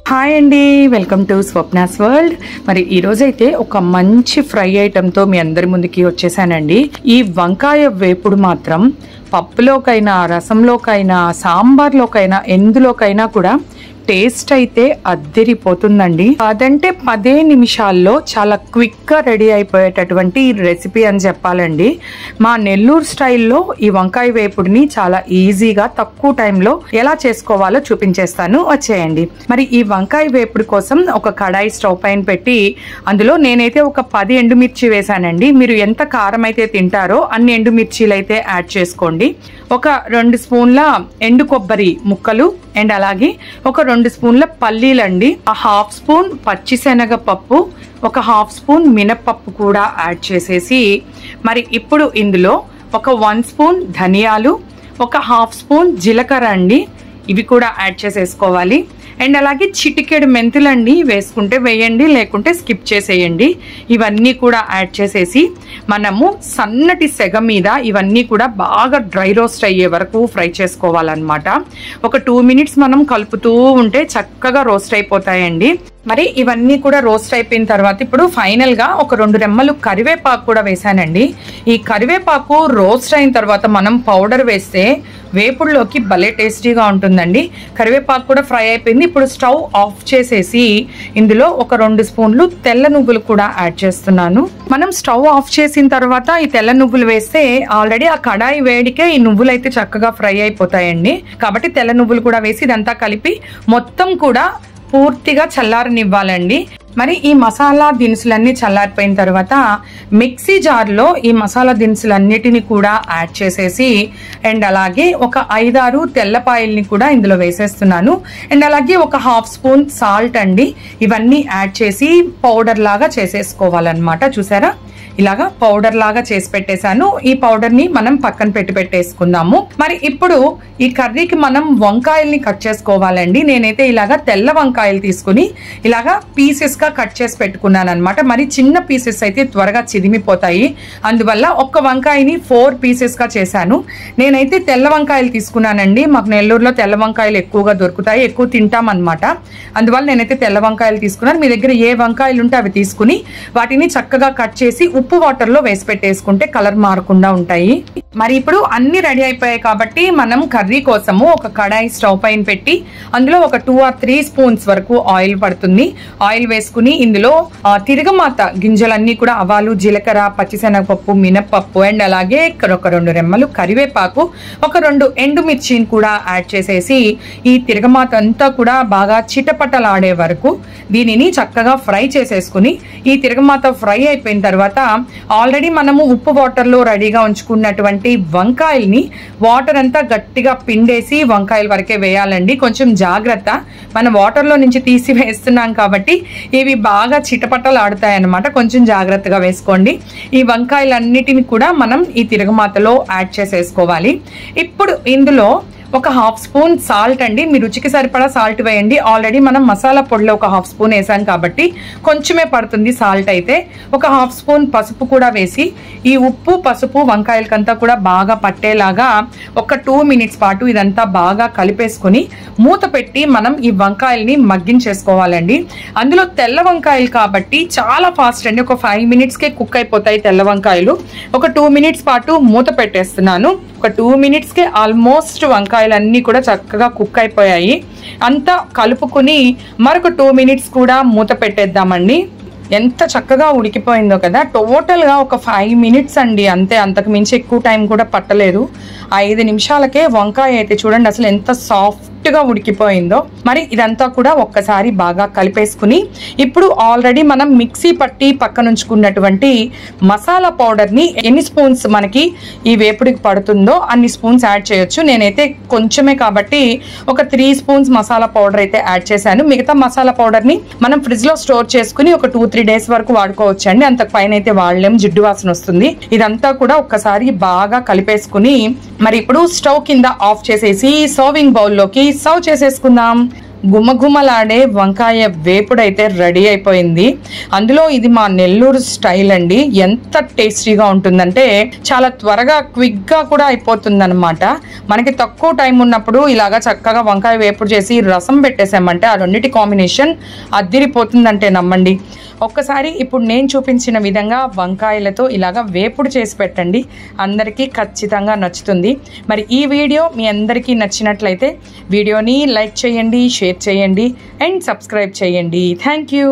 Hi అండి, welcome to Swapna's world. మరి ఈ రోజైతే ఒక మంచి ఫ్రై ఐటెంతో మీ అందరి ముందుకి వచ్చేసానండి. ఈ వంకాయ వేపుడు మాత్రం పప్పులోకైనా, రసంలోకైనా, సాంబార్లోకైనా, ఎందులోకైనా కూడా టేస్ట్ అయితే అద్దరిపోతుందండి. అదంటే 10 నిమిషాల్లో చాలా క్విక్గా రెడీ అయిపోయేటటువంటి రెసిపీ అని చెప్పాలండి. మా నెల్లూరు స్టైల్లో ఈ వంకాయ వేపుడిని చాలా ఈజీగా తక్కువ టైంలో ఎలా చేసుకోవాలో చూపించేస్తాను, వచ్చేయండి. మరి ఈ వంకాయ వేపుడు కోసం ఒక కడాయి స్టవ్ పైన పెట్టి అందులో నేనైతే ఒక 10 ఎండుమిర్చి వేసానండి. మీరు ఎంత కారం అయితే తింటారో అన్ని ఎండుమిర్చీలు అయితే యాడ్ చేసుకోండి. ఒక 2 స్పూన్ల ఎండు కొబ్బరి ముక్కలు అండ్ అలాగే ఒక 2 స్పూన్ల పల్లీలండి, 1/2 స్పూన్ పచ్చిశనగపప్పు, ఒక 1/2 స్పూన్ మినపప్పు కూడా యాడ్ చేసేసి మరి ఇప్పుడు ఇందులో ఒక 1 స్పూన్ ధనియాలు, ఒక 1/2 స్పూన్ జీలకర్ర అండి, ఇవి కూడా యాడ్ చేసేసుకోవాలి. అండ్ అలాగే చిటికెడు మెంతులండి, వేసుకుంటే వేయండి లేకుంటే స్కిప్ చేసేయండి. ఇవన్నీ కూడా యాడ్ చేసేసి మనము సన్నటి సెగ మీద ఇవన్నీ కూడా బాగా డ్రై రోస్ట్ అయ్యే వరకు ఫ్రై చేసుకోవాలన్నమాట. ఒక 2 మినిట్స్ మనం కలుపుతూ ఉంటే చక్కగా రోస్ట్ అయిపోతాయండి. మరి ఇవన్నీ కూడా రోస్ట్ అయిపోయిన తర్వాత ఇప్పుడు ఫైనల్ గా ఒక 2 రెమ్మలు కరివేపాకు కూడా వేసానండి. ఈ కరివేపాకు రోస్ట్ అయిన తర్వాత మనం పౌడర్ వేస్తే వేపుడులోకి భలే టేస్టీగా ఉంటుందండి. కరివేపాకు కూడా ఫ్రై అయిపోయింది. ఇప్పుడు స్టవ్ ఆఫ్ చేసేసి ఇందులో ఒక 2 స్పూన్లు తెల్ల నువ్వులు కూడా యాడ్ చేస్తున్నాను. మనం స్టవ్ ఆఫ్ చేసిన తర్వాత ఈ తెల్ల నువ్వులు వేస్తే ఆల్రెడీ ఆ కడాయి వేడికే ఈ నువ్వులు అయితే చక్కగా ఫ్రై అయిపోతాయండి. కాబట్టి తెల్ల నువ్వులు కూడా వేసి ఇదంతా కలిపి మొత్తం కూడా పూర్తిగా చల్లారనివ్వాలండి. మరి ఈ మసాలా దినుసులన్నీ చల్లారిపోయిన తర్వాత మిక్సీ జార్లో ఈ మసాలా దినుసులన్నిటిని కూడా యాడ్ చేసేసి అండ్ అలాగే ఒక 5-6 తెల్లపాయల్ని కూడా ఇందులో వేసేస్తున్నాను. అండ్ అలాగే ఒక 1/2 స్పూన్ సాల్ట్ అండి, ఇవన్నీ యాడ్ చేసి పౌడర్ లాగా చేసేసుకోవాలన్నమాట. చూసారా, ఇలాగా పౌడర్ లాగా చేసి పెట్టేశాను. ఈ పౌడర్ ని మనం పక్కన పెట్టేసుకుందాము. మరి ఇప్పుడు ఈ కర్రీకి మనం వంకాయల్ని కట్ చేసుకోవాలండి. నేనైతే ఇలాగా తెల్ల వంకాయలు తీసుకుని ఇలాగా పీసెస్ గా కట్ చేసి పెట్టుకున్నాను అనమాట. మరి చిన్న పీసెస్ అయితే త్వరగా చిదిమిపోతాయి, అందువల్ల ఒక్క వంకాయని 4 పీసెస్ గా చేశాను. నేనైతే తెల్ల వంకాయలు తీసుకున్నానండి. మాకు నెల్లూరులో తెల్ల వంకాయలు ఎక్కువగా దొరుకుతాయి, ఎక్కువ తింటాం అనమాట. అందువల్ల నేనైతే తెల్ల వంకాయలు తీసుకున్నాను. మీ దగ్గర ఏ వంకాయలు ఉంటే అవి తీసుకుని వాటిని చక్కగా కట్ చేసి ఉప్పు వాటర్ లో వేసి పెట్టేసుకుంటే కలర్ మారకుండా ఉంటాయి. మరి ఇప్పుడు అన్ని రెడీ అయిపోయాయి కాబట్టి మనం కర్రీ కోసము ఒక కడాయి స్టవ్ పైన పెట్టి అందులో ఒక 2 or 3 స్పూన్స్ వరకు ఆయిల్ పడుతుంది. ఆయిల్ వేసుకుని ఇందులో తిరగమాత గింజలన్నీ కూడా ఆవాలు, జీలకర్ర, పచ్చిశనగపప్పు, మినపప్పు అండ్ అలాగే ఒక 2 రెమ్మలు కరివేపాకు, ఒక 2 ఎండుమిర్చిని కూడా యాడ్ చేసేసి ఈ తిరగమాత అంతా కూడా బాగా చిటపటలాడే వరకు దీనిని చక్కగా ఫ్రై చేసేసుకుని ఈ తిరగమాత ఫ్రై అయిపోయిన తర్వాత ఆల్రెడీ మనము ఉప్పు వాటర్ లో రెడీగా ఉంచుకున్నటువంటి వంకాయల్ని వాటర్ అంతా గట్టిగా పిండేసి వంకాయల వరకే వేయాలండి. కొంచెం జాగ్రత్త, మనం వాటర్ లో నుంచి తీసి వేస్తున్నాం కాబట్టి ఇవి బాగా చిటపటలు ఆడుతాయి అన్నమాట. కొంచెం జాగ్రత్తగా వేసుకోండి. ఈ వంకాయలన్నిటిని కూడా మనం ఈ తిరగమాతలో యాడ్ చేసేసుకోవాలి. ఇప్పుడు ఇందులో ఒక 1/2 స్పూన్ సాల్ట్ అండి, మీ రుచికి సరిపడా సాల్ట్ వేయండి. ఆల్రెడీ మనం మసాలా పొడిలో ఒక 1/2 స్పూన్ వేసాం కాబట్టి కొంచెమే పడుతుంది సాల్ట్ అయితే. ఒక 1/2 స్పూన్ పసుపు కూడా వేసి ఈ ఉప్పు పసుపు వంకాయలకంతా కూడా బాగా పట్టేలాగా ఒక 2 మినిట్స్ పాటు ఇదంతా బాగా కలిపేసుకుని మూత పెట్టి మనం ఈ వంకాయల్ని మగ్గించేసుకోవాలండి. అందులో తెల్ల వంకాయలు కాబట్టి చాలా ఫాస్ట్ అండి, ఒక 5 మినిట్స్కే కుక్ అయిపోతాయి తెల్ల వంకాయలు. ఒక 2 మినిట్స్ పాటు మూత పెట్టేస్తున్నాను. ఒక 2 మినిట్స్కే ఆల్మోస్ట్ వంకాయలన్నీ కూడా చక్కగా కుక్ అయిపోయాయి. అంతా కలుపుకుని మరొక 2 మినిట్స్ కూడా మూత పెట్టేద్దామండి. ఎంత చక్కగా ఉడికిపోయిందో కదా. టోటల్గా ఒక 5 మినిట్స్ అండి, అంతే, అంతకు మించి ఎక్కువ టైం కూడా పట్టలేదు. 5 నిమిషాలకే వంకాయ అయితే చూడండి అసలు ఎంత సాఫ్ట్గా ఉడికిపోయిందో. మరి ఇదంతా కూడా ఒక్కసారి బాగా కలిపేసుకుని ఇప్పుడు ఆల్రెడీ మనం మిక్సీ పట్టి పక్కనుంచుకున్నటువంటి మసాలా పౌడర్ని ఎన్ని స్పూన్స్ మనకి ఈ వేపుడికి పడుతుందో అన్ని స్పూన్స్ యాడ్ చేయొచ్చు. నేనైతే కొంచెమే కాబట్టి ఒక 3 స్పూన్స్ మసాలా పౌడర్ అయితే యాడ్ చేశాను. మిగతా మసాలా పౌడర్ని మనం ఫ్రిడ్జ్ లో స్టోర్ చేసుకుని ఒక 2-3 డేస్ వరకు వాడుకోవచ్చు అండి. అంతకు పైన అయితే వాడలేం, జిడ్డు వాసన వస్తుంది. ఇదంతా కూడా ఒక్కసారి బాగా కలిపేసుకుని మరి ఇప్పుడు స్టవ్ కింద ఆఫ్ చేసేసి సర్వింగ్ బౌల్లోకి సర్వ్ చేసేసుకుందాం. గుమగుమలాడే వంకాయ వేపుడైతే రెడీ అయిపోయింది. అందులో ఇది మా నెల్లూరు స్టైల్ అండి. ఎంత టేస్టీగా ఉంటుందంటే చాలా త్వరగా క్విక్గా కూడా అయిపోతుంది అనమాట. మనకి తక్కువ టైం ఉన్నప్పుడు ఇలాగా చక్కగా వంకాయ వేపుడు చేసి రసం పెట్టేసామంటే ఆ రెండింటి కాంబినేషన్ అద్దిరిపోతుందంటే నమ్మండి. ఒక్కసారి ఇప్పుడు నేను చూపించిన విధంగా వంకాయలతో ఇలాగా వేపుడు చేసి పెట్టండి, అందరికీ ఖచ్చితంగా నచ్చుతుంది. మరి ఈ వీడియో మీ అందరికీ నచ్చినట్లయితే వీడియోని లైక్ చేయండి, షేర్ చేయండి అండ్ సబ్స్క్రైబ్ చేయండి. Thank you.